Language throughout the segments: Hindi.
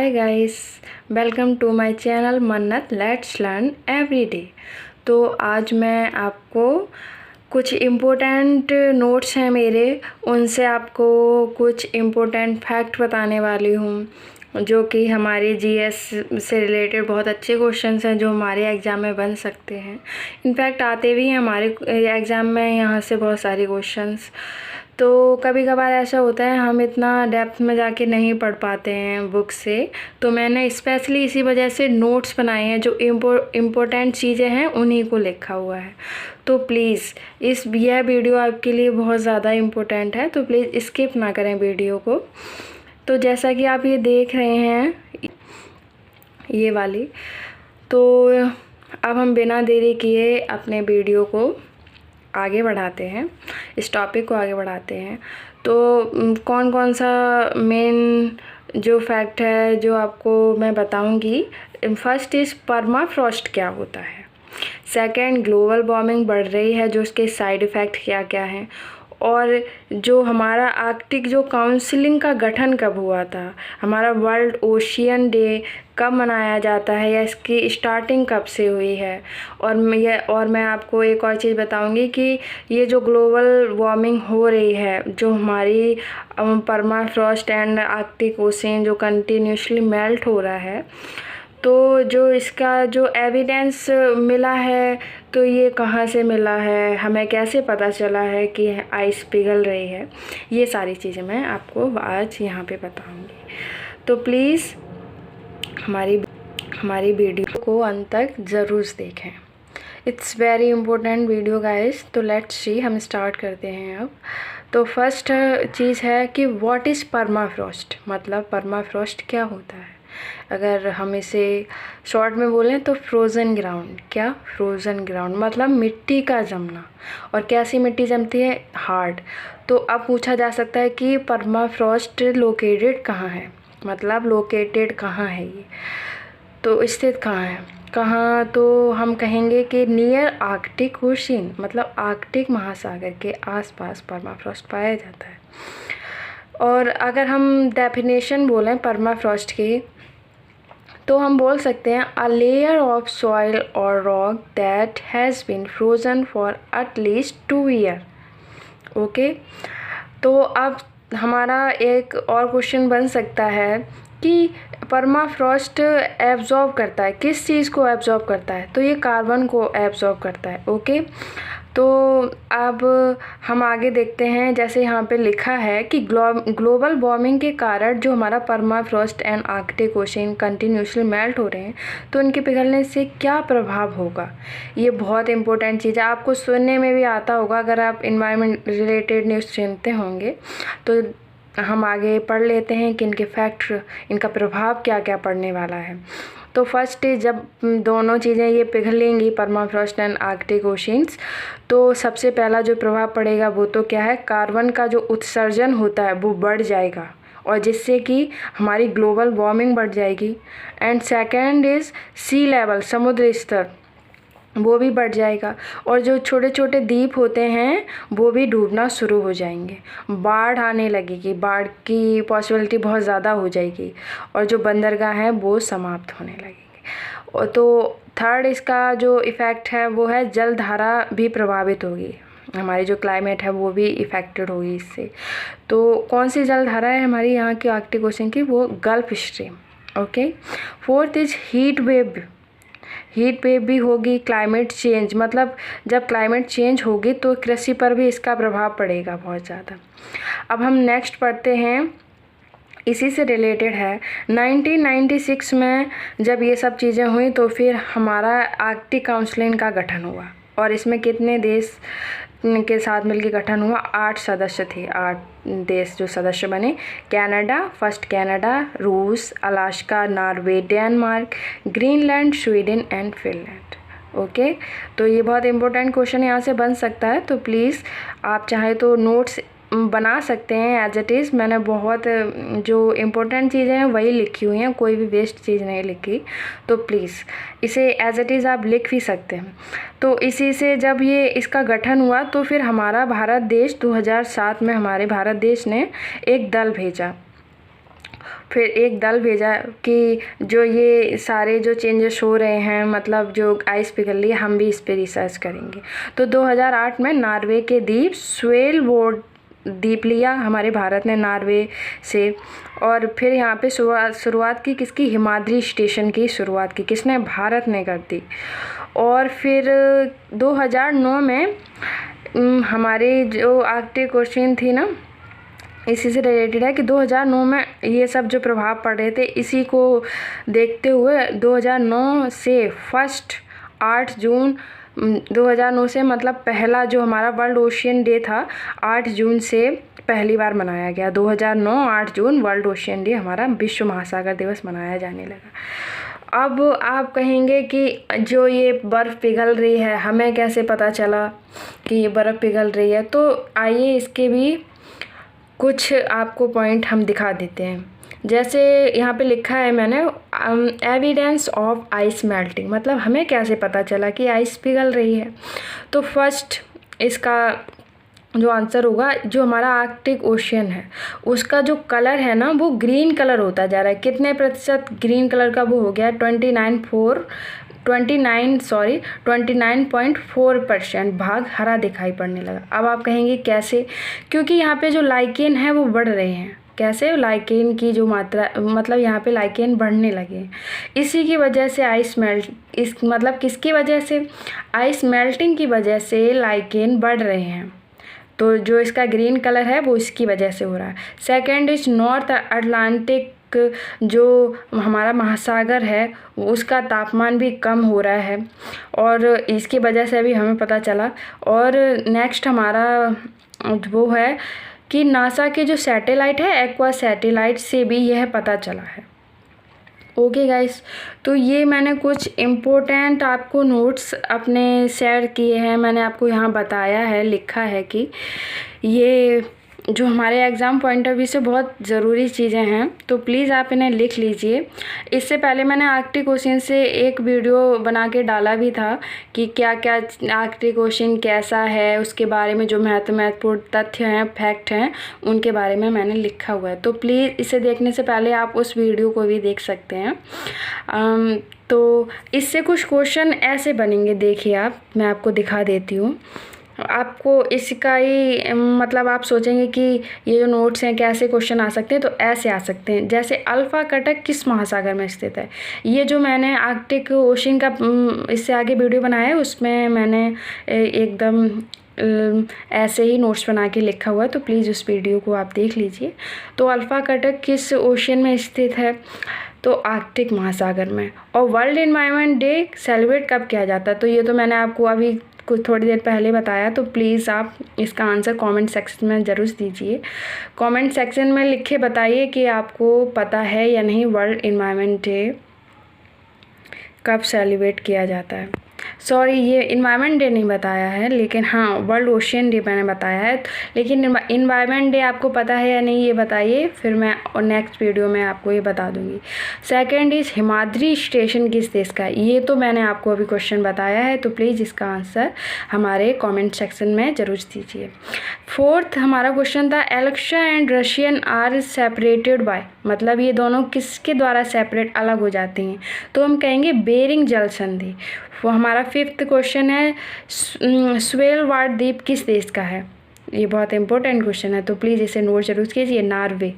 Hi guys, welcome to my channel Mannat let's learn every day. तो आज मैं आपको कुछ इम्पोर्टेंट नोट्स हैं मेरे, उनसे आपको कुछ इम्पोर्टेंट फैक्ट बताने वाली हूँ जो कि हमारे जीएस से रिलेटेड बहुत अच्छे क्वेश्चंस हैं जो हमारे एग्ज़ाम में बन सकते हैं। इनफैक्ट आते भी हैं हमारे एग्ज़ाम में यहाँ से बहुत सारे क्वेश्चंस। तो कभी कभार ऐसा होता है हम इतना डेप्थ में जाके नहीं पढ़ पाते हैं बुक से, तो मैंने स्पेशली इसी वजह से नोट्स बनाए हैं जो इम्पोर्टेंट चीज़ें हैं उन्हीं को लिखा हुआ है। तो प्लीज़ यह वीडियो आपके लिए बहुत ज़्यादा इम्पोर्टेंट है, तो प्लीज़ स्किप ना करें वीडियो को। तो जैसा कि आप ये देख रहे हैं ये वाली, तो अब हम बिना देरी किए अपने वीडियो को आगे बढ़ाते हैं, इस टॉपिक को आगे बढ़ाते हैं। तो कौन कौन सा मेन जो फैक्ट है जो आपको मैं बताऊंगी। फर्स्ट इज़ परमाफ्रॉस्ट क्या होता है। सेकंड, ग्लोबल वार्मिंग बढ़ रही है, जो उसके साइड इफ़ेक्ट क्या क्या हैं। और जो हमारा आर्कटिक जो काउंसिलिंग का गठन कब हुआ था, हमारा वर्ल्ड ओशियन डे कब मनाया जाता है या इसकी स्टार्टिंग कब से हुई है। और मैं आपको एक और चीज़ बताऊंगी कि ये जो ग्लोबल वार्मिंग हो रही है, जो हमारी परमाफ्रॉस्ट एंड आर्कटिक ओशियन जो कंटिन्यूसली मेल्ट हो रहा है, तो जो इसका जो एविडेंस मिला है, तो ये कहाँ से मिला है, हमें कैसे पता चला है कि आइस पिघल रही है, ये सारी चीज़ें मैं आपको आज यहाँ पे बताऊँगी। तो प्लीज़ हमारी वीडियो को अंत तक ज़रूर देखें। It's very important video guys. तो लेट्स सी, हम स्टार्ट करते हैं अब। तो फर्स्ट चीज़ है कि व्हाट इज़ परमाफ्रॉस्ट, मतलब परमाफ्रॉस्ट क्या होता है। अगर हम इसे शॉर्ट में बोलें तो फ्रोज़न ग्राउंड। क्या? फ्रोज़न ग्राउंड मतलब मिट्टी का जमना। और कैसी मिट्टी जमती है? हार्ड। तो अब पूछा जा सकता है कि परमाफ्रॉस्ट लोकेटेड कहाँ है, मतलब लोकेटेड कहाँ है ये, तो स्थित कहाँ है, कहाँ। तो हम कहेंगे कि नियर आर्कटिक ओशियन, मतलब आर्कटिक महासागर के आसपास परमाफ्रॉस्ट पाया जाता है। और अगर हम डेफिनेशन बोलें परमाफ्रॉस्ट की, तो हम बोल सकते हैं अ लेयर ऑफ सॉइल और rock that has been frozen for at least 2 year. Okay, तो अब हमारा एक और क्वेश्चन बन सकता है कि परमाफ्रॉस्ट एब्जॉर्ब करता है, किस चीज़ को एब्जॉर्ब करता है, तो ये कार्बन को एब्जॉर्ब करता है। ओके, तो अब हम आगे देखते हैं। जैसे यहाँ पे लिखा है कि ग्लोबल वार्मिंग के कारण जो हमारा permafrost and Arctic ocean continuously melt हो रहे हैं, तो उनके पिघलने से क्या प्रभाव होगा। ये बहुत इंपॉर्टेंट चीज़ है, आपको सुनने में भी आता होगा अगर आप इन्वायरमेंट रिलेटेड न्यूज़ सुनते होंगे। तो हम आगे पढ़ लेते हैं कि इनके फैक्ट, इनका प्रभाव क्या क्या पड़ने वाला है। तो फर्स्ट जब दोनों चीज़ें ये पिघलेंगी, परमाफ्रॉस्ट एंड आर्कटिक ओशियंस, तो सबसे पहला जो प्रभाव पड़ेगा वो तो क्या है, कार्बन का जो उत्सर्जन होता है वो बढ़ जाएगा, और जिससे कि हमारी ग्लोबल वार्मिंग बढ़ जाएगी। And second is sea level, समुद्र स्तर, वो भी बढ़ जाएगा। और जो छोटे छोटे द्वीप होते हैं वो भी डूबना शुरू हो जाएंगे, बाढ़ आने लगेगी, बाढ़ की पॉसिबिलिटी बहुत ज़्यादा हो जाएगी, और जो बंदरगाह हैं वो समाप्त होने लगेंगे। और तो थर्ड इसका जो इफ़ेक्ट है वो है जलधारा भी प्रभावित होगी, हमारी जो क्लाइमेट है वो भी इफ़ेक्टेड होगी इससे। तो कौन सी जलधारा है हमारी यहाँ की आर्कटिक ओशियन की, वो gulf stream. Okay, fourth is heat wave भी होगी। क्लाइमेट चेंज, मतलब जब क्लाइमेट चेंज होगी तो कृषि पर भी इसका प्रभाव पड़ेगा बहुत ज़्यादा। अब हम नेक्स्ट पढ़ते हैं, इसी से रिलेटेड है। 1996 में जब ये सब चीज़ें हुई तो फिर हमारा आर्कटिक काउंसिल का गठन हुआ, और इसमें कितने देश के साथ मिलकर गठन हुआ, 8 सदस्य थे, 8 देश जो सदस्य बने। कनाडा, रूस, Alaska, Norway, Denmark, Greenland, Sweden and Finland. Okay, तो ये बहुत इंपॉर्टेंट क्वेश्चन यहाँ से बन सकता है। तो प्लीज़ आप चाहे तो नोट्स बना सकते हैं एज इट इज़। मैंने बहुत जो इम्पोर्टेंट चीज़ें हैं वही लिखी हुई हैं, कोई भी वेस्ट चीज़ नहीं लिखी। तो प्लीज़ इसे एज इट इज़ आप लिख भी सकते हैं। तो इसी से जब ये इसका गठन हुआ तो फिर हमारा भारत देश 2007 में हमारे भारत देश ने एक दल भेजा, फिर एक दल भेजा कि जो ये सारे जो चेंजेस हो रहे हैं, मतलब जो आइस पिघल रही है, हम भी इस पे रिसर्च करेंगे। तो 2008 में नॉर्वे के द्वीप स्वेलबोर्ड द्वीप लिया हमारे भारत ने नॉर्वे से। और फिर यहाँ पे शुरुआत की किसकी, हिमाद्री स्टेशन की शुरुआत की किसने, भारत ने कर दी। और फिर 2009 में हमारी जो आर्कटिक ओशन थी ना, इसी से रिलेटेड है कि 2009 में ये सब जो प्रभाव पड़ रहे थे, इसी को देखते हुए 2009 से 8 जून 2009 से, मतलब पहला जो हमारा वर्ल्ड ओशियन डे था 8 जून से पहली बार मनाया गया। 2009 8 जून वर्ल्ड ओशियन डे हमारा विश्व महासागर दिवस मनाया जाने लगा। अब आप कहेंगे कि जो ये बर्फ़ पिघल रही है, हमें कैसे पता चला कि ये बर्फ़ पिघल रही है? तो आइए इसके भी कुछ आपको पॉइंट हम दिखा देते हैं। जैसे यहाँ पे लिखा है मैंने, एविडेंस ऑफ आइस मेल्टिंग, मतलब हमें कैसे पता चला कि आइस पिघल रही है। तो फर्स्ट इसका जो आंसर होगा, जो हमारा आर्कटिक ओशियन है उसका जो कलर है ना, वो ग्रीन कलर होता जा रहा है। कितने प्रतिशत ग्रीन कलर का वो हो गया, 29.4% भाग हरा दिखाई पड़ने लगा। अब आप कहेंगे कैसे? क्योंकि यहाँ पे जो लाइकेन है वो बढ़ रहे हैं। कैसे? लाइकेन की जो मात्रा, मतलब यहाँ पे लाइकेन बढ़ने लगे हैं। इसी की वजह से आइस मेल्ट, इस मतलब किसकी वजह से, आइस मेल्टिंग की वजह से लाइकेन बढ़ रहे हैं। तो जो इसका ग्रीन कलर है वो इसकी वजह से हो रहा है। सेकेंड इज नॉर्थ अटलांटिक, जो हमारा महासागर है उसका तापमान भी कम हो रहा है, और इसकी वजह से भी हमें पता चला। और नेक्स्ट हमारा वो है कि नासा के जो सैटेलाइट है, एक्वा सैटेलाइट से भी यह पता चला है। ओके गाइस, तो ये मैंने कुछ इम्पोर्टेंट आपको नोट्स अपने शेयर किए हैं। मैंने आपको यहाँ बताया है, लिखा है कि ये जो हमारे एग्ज़ाम पॉइंट ऑफ व्यू से बहुत ज़रूरी चीज़ें हैं, तो प्लीज़ आप इन्हें लिख लीजिए। इससे पहले मैंने आर्कटिक ओशन से एक वीडियो बना के डाला भी था कि क्या क्या आर्कटिक ओशन कैसा है, उसके बारे में जो महत्वपूर्ण तथ्य हैं, फैक्ट हैं, उनके बारे में मैंने लिखा हुआ है। तो प्लीज़ इसे देखने से पहले आप उस वीडियो को भी देख सकते हैं। तो इससे कुछ क्वेश्चन ऐसे बनेंगे, देखिए आप, मैं आपको दिखा देती हूँ। आपको इसका ही मतलब आप सोचेंगे कि ये जो नोट्स हैं कैसे क्वेश्चन आ सकते हैं, तो ऐसे आ सकते हैं। जैसे अल्फा कटक किस महासागर में स्थित है? ये जो मैंने आर्कटिक ओशन का इससे आगे वीडियो बनाया है, उसमें मैंने एकदम ऐसे ही नोट्स बना के लिखा हुआ है, तो प्लीज़ उस वीडियो को आप देख लीजिए। तो अल्फा कटक किस ओशन में स्थित है? तो आर्कटिक महासागर में। और वर्ल्ड एनवायरनमेंट डे सेलिब्रेट कब किया जाता है? तो ये तो मैंने आपको अभी कुछ थोड़ी देर पहले बताया। तो प्लीज़ आप इसका आंसर कमेंट सेक्शन में ज़रूर दीजिए। कमेंट सेक्शन में लिख के बताइए कि आपको पता है या नहीं वर्ल्ड एनवायरनमेंट डे कब सेलिब्रेट किया जाता है। सॉरी, ये इन्वायरमेंट डे नहीं बताया है, लेकिन हाँ वर्ल्ड ओशियन डे मैंने बताया है। लेकिन इन्वायरमेंट डे आपको पता है या नहीं ये बताइए, फिर मैं नेक्स्ट वीडियो में आपको ये बता दूंगी। सेकंड इज हिमाद्री स्टेशन किस देश का है? ये तो मैंने आपको अभी क्वेश्चन बताया है, तो प्लीज़ इसका आंसर हमारे कॉमेंट सेक्शन में ज़रूर दीजिए। फोर्थ हमारा क्वेश्चन था, Alexa and Russian are separated by, मतलब ये दोनों किसके द्वारा सेपरेट अलग हो जाती हैं? तो हम कहेंगे बेरिंग जल संधि। वो हमारा फिफ्थ क्वेश्चन है, स्वेलबार्ड द्वीप किस देश का है? ये बहुत इंपॉर्टेंट क्वेश्चन है, तो प्लीज़ इसे नोट जरूर कीजिए, नॉर्वे।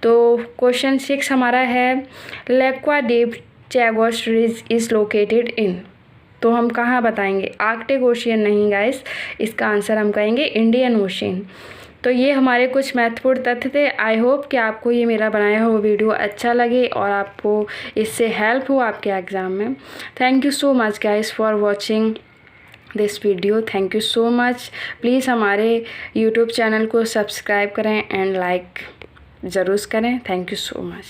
तो क्वेश्चन 6 हमारा है, लेक्वा द्वीप चैगोस रिज इज़ लोकेटेड इन, तो हम कहाँ बताएंगे? आर्कटिक ओशियन नहीं गाइस, इसका आंसर हम कहेंगे इंडियन ओशियन। तो ये हमारे कुछ महत्वपूर्ण तथ्य थे। आई होप कि आपको ये मेरा बनाया हुआ वीडियो अच्छा लगे और आपको इससे हेल्प हो आपके एग्ज़ाम में। Thank you so much guys for watching this video. Thank you so much. Please हमारे यूट्यूब चैनल को सब्सक्राइब करें एंड लाइक ज़रूर करें। Thank you so much.